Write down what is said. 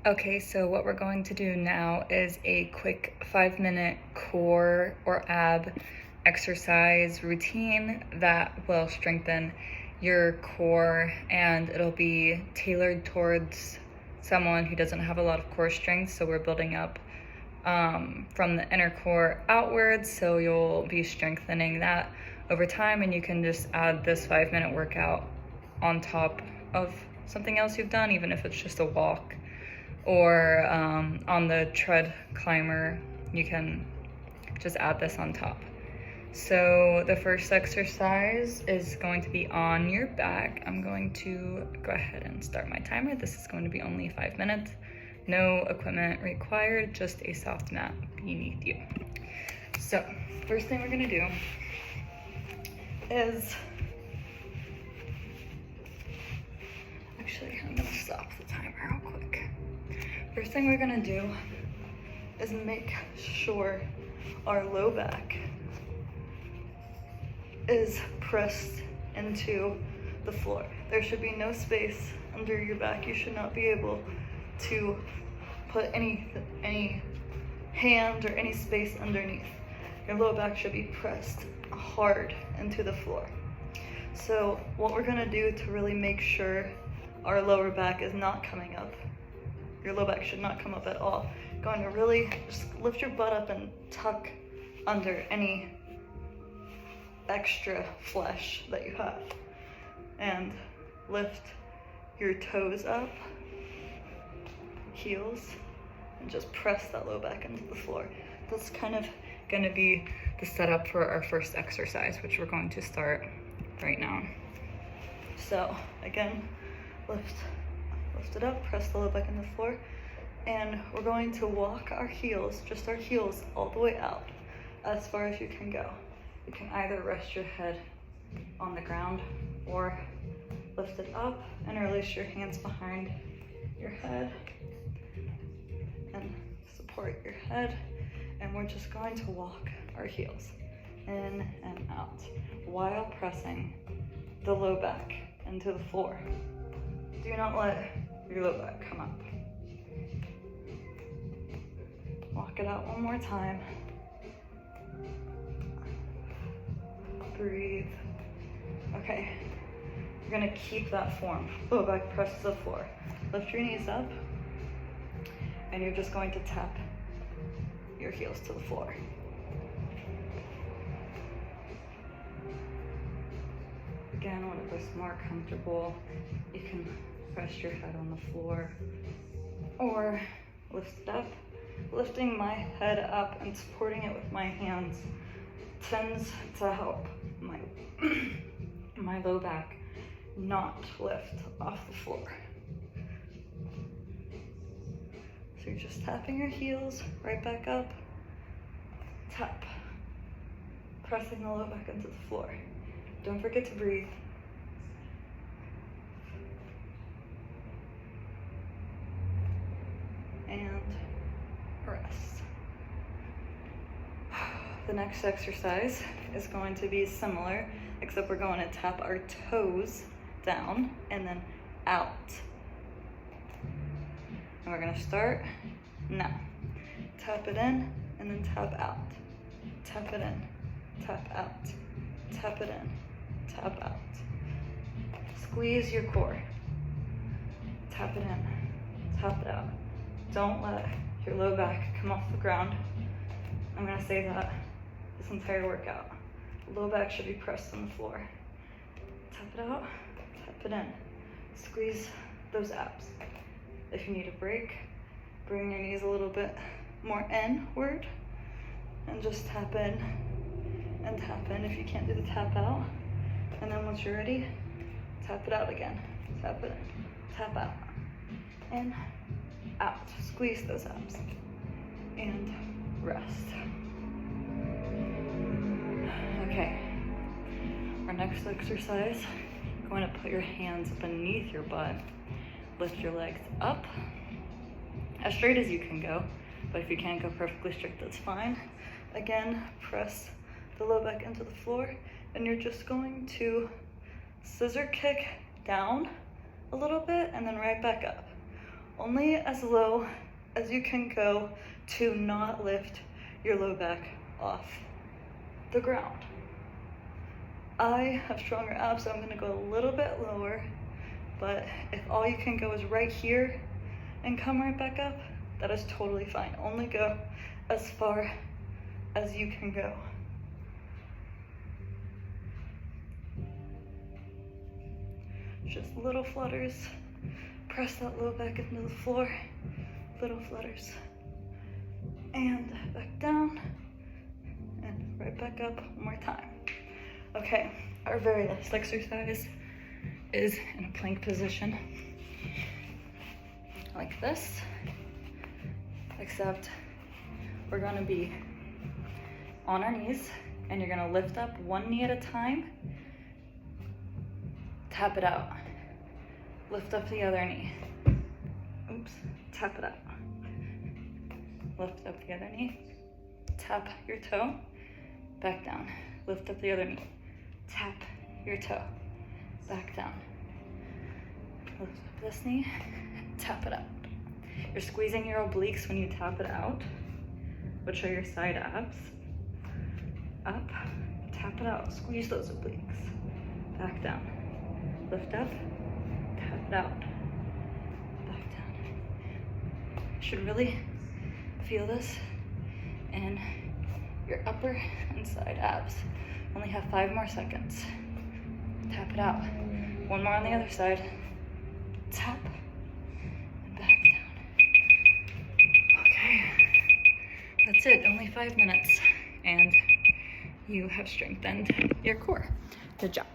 Okay, so what we're going to do now is a quick 5-minute core or ab exercise routine that will strengthen your core, and it'll be tailored towards someone who doesn't have a lot of core strength. So we're building up from the inner core outwards, so you'll be strengthening that over time, and you can just add this 5-minute workout on top of something else you've done, even if it's just a walk or on the tread climber, you can just add this on top. So the first exercise is going to be on your back. I'm going to go ahead and start my timer. This is going to be only 5 minutes. No equipment required, just a soft mat beneath you. So first thing we're gonna do is, actually I'm gonna stop the timer real quick. First thing we're gonna do is make sure our low back is pressed into the floor. There should be no space under your back. You should not be able to put any hand or any space underneath. Your low back should be pressed hard into the floor. So what we're gonna do to really make sure our lower back is not coming up, your low back should not come up at all. You're going to really just lift your butt up and tuck under any extra flesh that you have. And lift your toes up, heels, and just press that low back into the floor. That's kind of gonna be the setup for our first exercise, which we're going to start right now. So again, lift it up, press the low back into the floor, and we're going to walk our heels, just our heels, all the way out as far as you can go. You can either rest your head on the ground or lift it up and release your hands behind your head and support your head. And we're just going to walk our heels in and out while pressing the low back into the floor. Do not let your low back come up. Walk it out one more time. Breathe. Okay, you're gonna keep that form. Low back press to the floor. Lift your knees up, and you're just going to tap your heels to the floor. Again, when it was more comfortable, you can rest your head on the floor or lift it up. Lifting my head up and supporting it with my hands tends to help my low back not lift off the floor. So you're just tapping your heels right back up, tap, pressing the low back into the floor. Don't forget to breathe. And rest. The next exercise is going to be similar, except we're going to tap our toes down and then out. And we're going to start now. Tap it in and then tap out. Tap it in, tap out. Tap it in, tap out. Squeeze your core. Tap it in, tap it out. Don't let your low back come off the ground. I'm gonna say that this entire workout. Low back should be pressed on the floor. Tap it out, tap it in. Squeeze those abs. If you need a break, bring your knees a little bit more inward and just tap in and tap in if you can't do the tap out. And then once you're ready, tap it out again. Tap it in, tap out, in, out. Squeeze those abs and rest. Okay, our next exercise, you're going to put your hands beneath your butt. Lift your legs up as straight as you can go, but if you can't go perfectly straight, that's fine. Again, press the low back into the floor, and you're just going to scissor kick down a little bit and then right back up. only as low as you can go to not lift your low back off the ground. I have stronger abs, so I'm gonna go a little bit lower, but if all you can go is right here and come right back up, that is totally fine. Only go as far as you can go. Just little flutters. Press that low back into the floor. Little flutters. And back down. And right back up one more time. Okay, our very last exercise is in a plank position. Like this. Except we're gonna be on our knees and you're gonna lift up one knee at a time. Tap it out. Lift up the other knee. Oops, tap it out. Lift up the other knee. Tap your toe. Back down. Lift up the other knee. Tap your toe. Back down. Lift up this knee. Tap it out. You're squeezing your obliques when you tap it out, which are your side abs. Up. Tap it out. Squeeze those obliques. Back down. Lift up, tap it out, back down. You should really feel this in your upper and side abs. Only have 5 more seconds. Tap it out. One more on the other side. Tap, and back down. Okay, that's it, only 5 minutes. And you have strengthened your core. Good job.